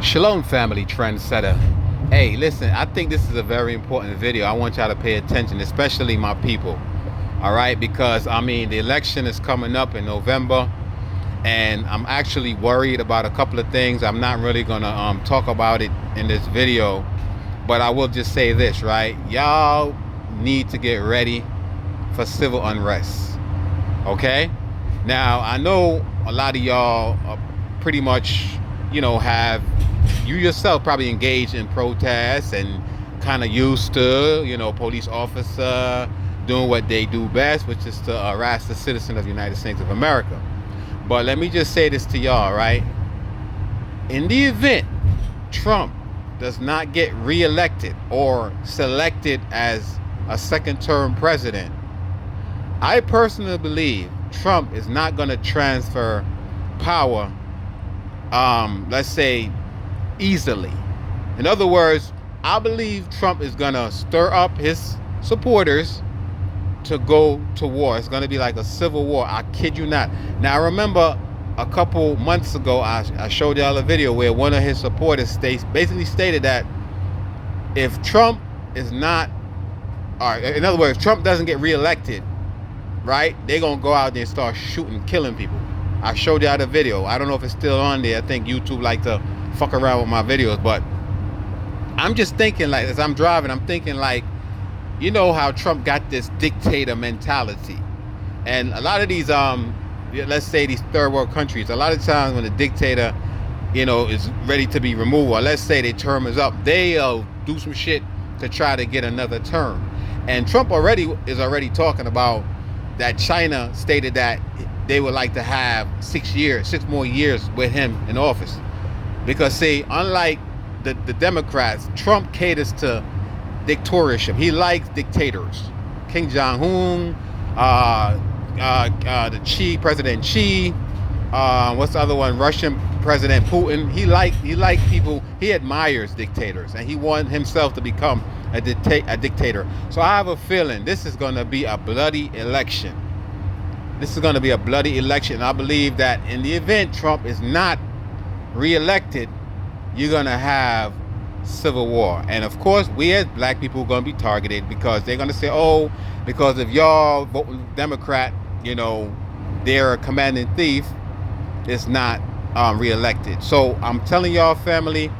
Shalom family trendsetter. Hey, listen, I think this is a very important video. I want y'all to pay attention, especially my people. All right, because I mean, the election is coming up in November, and I'm actually worried about a couple of things. I'm not really gonna talk about it in this video, but I will just say this, right? Y'all need to get ready for civil unrest. Okay? Now, I know a lot of y'all are pretty much, have you yourself probably engaged in protests and kind of used to, police officer doing what they do best, which is to harass the citizen of the United States of America. But let me just say this to y'all, right? In the event Trump does not get reelected or selected as a second-term president, I personally believe Trump is not going to transfer power, let's say, easily. In other words, I believe Trump is going to stir up his supporters to go to war. It's going to be like a civil war. I kid you not. Now, I remember a couple months ago, I showed y'all a video where one of his supporters basically stated that if Trump is not, or in other words, Trump doesn't get reelected, right, they're going to go out there and start shooting, killing people. I showed y'all the video. I don't know if it's still on there. I think YouTube like to fuck around with my videos, but I'm just thinking, like, as I'm driving, I'm thinking, like, you know how Trump got this dictator mentality, and a lot of these let's say these third world countries, a lot of times when the dictator is ready to be removed, or let's say their term is up, they'll do some shit to try to get another term. And Trump is already talking about that China stated that they would like to have 6 more years with him in office. Because, see, unlike the Democrats, Trump caters to dictatorship. He likes dictators. Kim Jong-un, President Xi, what's the other one? Russian President Putin. He like people. He admires dictators, and he wants himself to become a dictator. So I have a feeling this is going to be a bloody election. This is going to be a bloody election. I believe that in the event Trump is not reelected, you're going to have civil war. And of course, we as black people are going to be targeted, because they're going to say, oh, because if y'all vote Democrat, they're a commanding thief, is not reelected. So I'm telling y'all, family,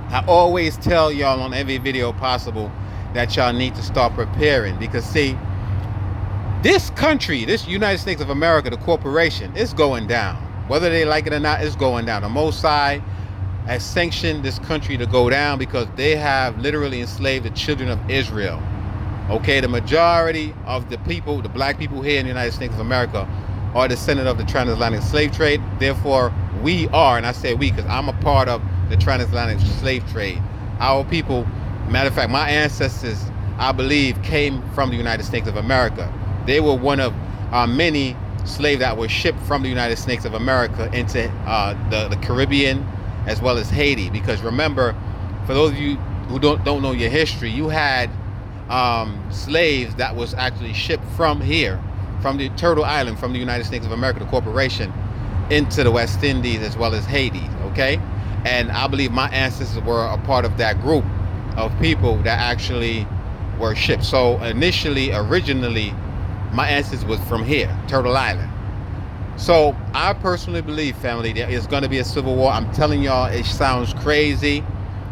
I always tell y'all on every video possible that y'all need to start preparing, because, see, this country, this United States of America, the corporation, is going down. Whether they like it or not, it's going down. The Mossad has sanctioned this country to go down because they have literally enslaved the children of Israel. Okay, the majority of the people, the black people here in the United States of America, are descendant of the transatlantic slave trade. Therefore, we are, and I say we because I'm a part of the transatlantic slave trade. Our people, matter of fact, my ancestors, I believe, came from the United States of America. They were one of many slaves that were shipped from the United States of America into the Caribbean as well as Haiti. Because remember, for those of you who don't know your history, you had slaves that was actually shipped from here, from the Turtle Island, from the United States of America, the corporation, into the West Indies as well as Haiti, okay? And I believe my ancestors were a part of that group of people that actually were shipped. So originally, my ancestors was from here, Turtle Island. So I personally believe, family, there is going to be a civil war. I'm telling y'all, it sounds crazy.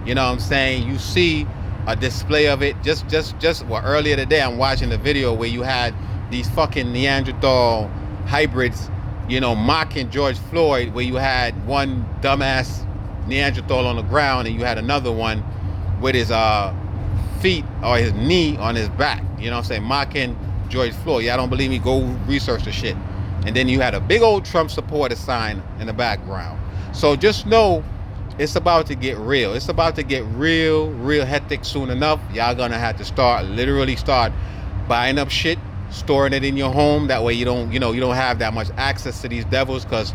You know what I'm saying? You see a display of it. Earlier today, I'm watching a video where you had these fucking Neanderthal hybrids, mocking George Floyd, where you had one dumbass Neanderthal on the ground and you had another one with his feet or his knee on his back, I'm saying, mocking George Floyd. Y'all don't believe me? Go research the shit. And then you had a big old Trump supporter sign in the background. So just know it's about to get real. It's about to get real hectic soon enough. Y'all gonna have to literally start buying up shit, storing it in your home. That way you don't have that much access to these devils. Because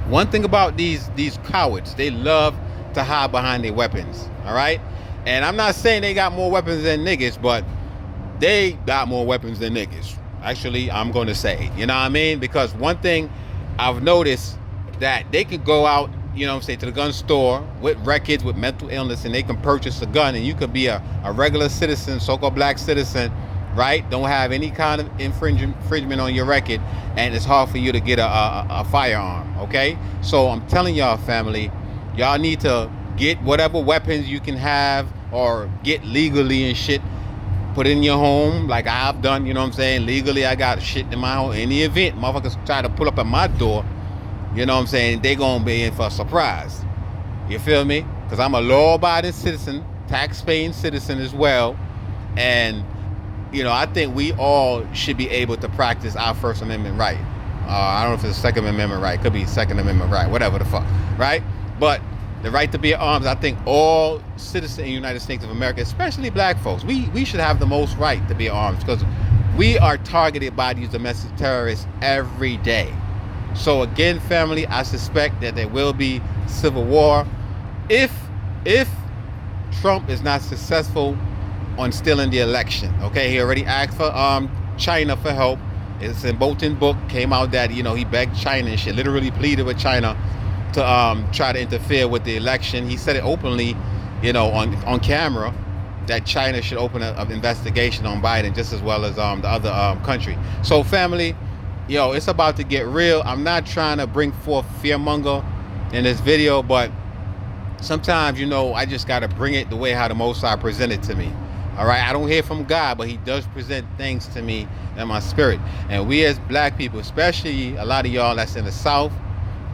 one thing about these cowards, they love to hide behind their weapons. All right. And I'm not saying they got more weapons than niggas, but they got more weapons than niggas. Actually, I'm going to say, you know what I mean? Because one thing I've noticed, that they could go out you know what I'm saying, to the gun store with records, with mental illness, and they can purchase a gun, and you could be a regular citizen, so-called black citizen, right? Don't have any kind of infringement on your record, and it's hard for you to get a firearm, okay? So I'm telling y'all, family, y'all need to get whatever weapons you can have or get legally and shit. Put it in your home like I've done, you know what I'm saying? Legally, I got shit in my home. In the event motherfuckers try to pull up at my door, you know what I'm saying, they gonna be in for a surprise. You feel me? Because I'm a law-abiding citizen, tax-paying citizen as well. And, you know, I think we all should be able to practice our First Amendment right. I don't know if it's a Second Amendment right. Could be Second Amendment right. Whatever the fuck, right? But the right to bear arms, I think all citizens in the United States of America, especially black folks, we should have the most right to bear arms, because we are targeted by these domestic terrorists every day. So again, family, I suspect that there will be civil war if Trump is not successful on stealing the election. Okay, he already asked for China for help. It's in Bolton book, came out that, you know, he begged China and shit, literally pleaded with China to try to interfere with the election. He said it openly, you know, on camera, that China should open an investigation on Biden just as well as the other country. So family, yo, it's about to get real. I'm not trying to bring forth fearmonger in this video, but sometimes, you know, I just got to bring it the way how the Most High presented to me. All right, I don't hear from God, but he does present things to me in my spirit. And we as black people, especially a lot of y'all that's in the South,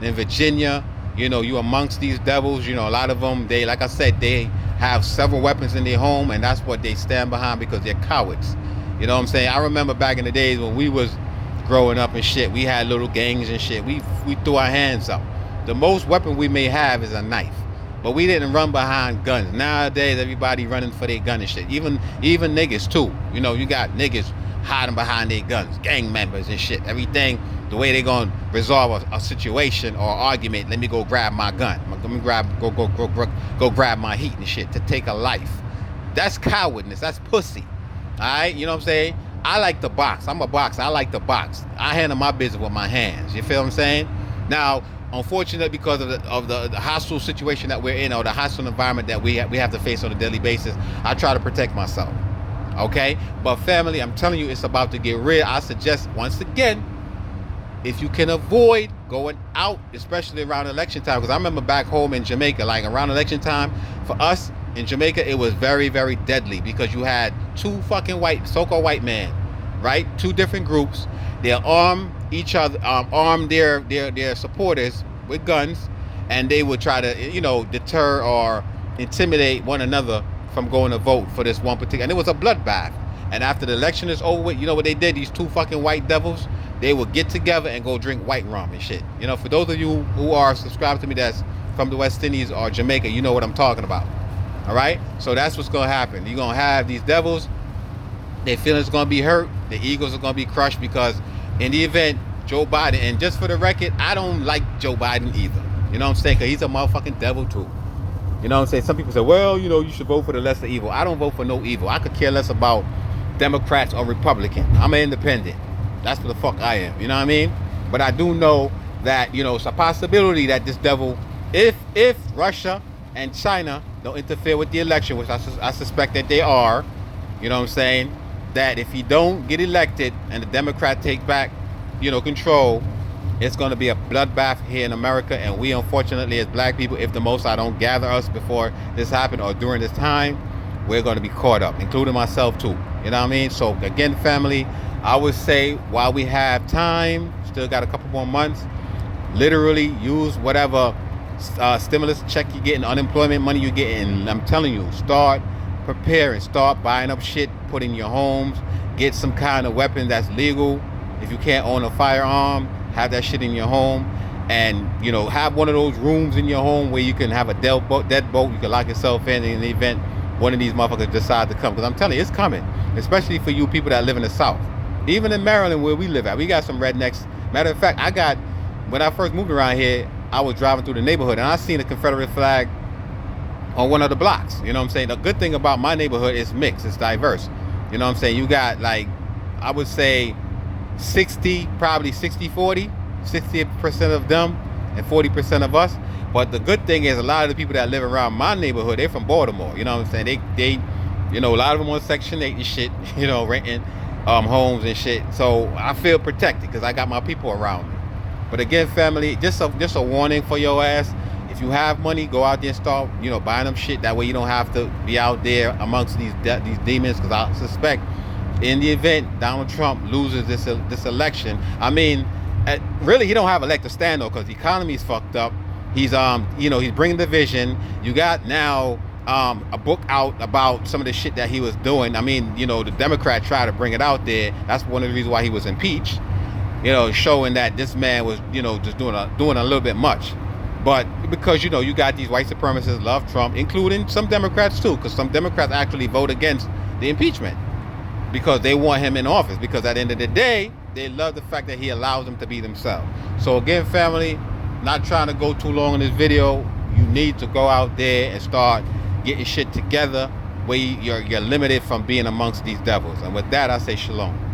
in Virginia, you know, you amongst these devils, you know, a lot of them, they, like I said, they have several weapons in their home, and that's what they stand behind because they're cowards. You know what I'm saying? I remember back in the days when we was growing up and shit, we had little gangs and shit. We threw our hands up. The most weapon we may have is a knife, but we didn't run behind guns. Nowadays, everybody running for their gun and shit. Even niggas too. You know, you got niggas hiding behind their guns, gang members and shit. Everything, the way they gonna resolve a situation or argument, let me go grab my gun. Let me go grab my heat and shit to take a life. That's cowardness. That's pussy. All right, you know what I'm saying? I like to box. I'm a boxer. I like to box. I handle my business with my hands. You feel what I'm saying? Now, unfortunately, because of the hostile situation that we're in, or the hostile environment that we have to face on a daily basis, I try to protect myself. Okay? But family, I'm telling you, it's about to get real. I suggest, once again, if you can avoid going out, especially around election time, because I remember back home in Jamaica, like around election time, for us in Jamaica, it was very, very deadly, because you had two fucking so-called white men, right? Two different groups. They arm each other, arm their supporters with guns, and they would try to, you know, deter or intimidate one another from going to vote for this one particular. And it was a bloodbath. And after the election is over with, you know what they did? These two fucking white devils, they would get together and go drink white rum and shit. You know, for those of you who are subscribed to me that's from the West Indies or Jamaica, you know what I'm talking about. All right? So that's what's going to happen. You're going to have these devils, their feelings are going to be hurt, their egos are going to be crushed, because in the event, Joe Biden, and just for the record, I don't like Joe Biden either. You know what I'm saying? Because he's a motherfucking devil too. You know what I'm saying? Some people say, well, you know, you should vote for the lesser evil. I don't vote for no evil. I could care less about Democrats or Republican. I'm an independent. That's what the fuck I am. You know what I mean? But I do know that, you know, it's a possibility that this devil, if Russia and China don't interfere with the election, which I suspect that they are, you know what I'm saying, that if he don't get elected and the Democrat take back, you know, control, it's going to be a bloodbath here in America. And we, unfortunately, as black people, if the Most High don't gather us before this happened or during this time, we're going to be caught up, including myself too. You know what I mean? So again, family, I would say while we have time, still got a couple more months, literally use whatever stimulus check you're getting, unemployment money you're getting. And I'm telling you, start preparing, start buying up shit, put in your homes, get some kind of weapon that's legal. If you can't own a firearm, have that shit in your home, and, you know, have one of those rooms in your home where you can have a deadbolt. You can lock yourself in the event one of these motherfuckers decide to come. Because I'm telling you, it's coming, especially for you people that live in the South. Even in Maryland, where we live at, we got some rednecks. Matter of fact, when I first moved around here, I was driving through the neighborhood and I seen a Confederate flag on one of the blocks. You know what I'm saying? The good thing about my neighborhood is mixed, it's diverse. You know what I'm saying? You got, like, I would say 60, probably 60-40, 60% of them and 40% of us. But the good thing is a lot of the people that live around my neighborhood, they're from Baltimore. You know what I'm saying? They you know, a lot of them on Section 8 and shit, you know, renting homes and shit. So I feel protected because I got my people around me. But again, family, just a warning for your ass. If you have money, go out there and start, you know, buying them shit. That way you don't have to be out there amongst these demons. Because I suspect in the event Donald Trump loses this election, I mean, really he don't have a leg to stand on because the economy is fucked up. He's you know, he's bringing division. You got now a book out about some of the shit that he was doing. I mean, you know, the Democrat tried to bring it out there. That's one of the reasons why he was impeached. You know, showing that this man was, you know, just doing a little bit much. But because, you know, you got these white supremacists love Trump, including some Democrats too, because some Democrats actually vote against the impeachment because they want him in office. Because at the end of the day, they love the fact that he allows them to be themselves. So again, family, not trying to go too long in this video. You need to go out there and start getting shit together where you're limited from being amongst these devils. And with that, I say shalom.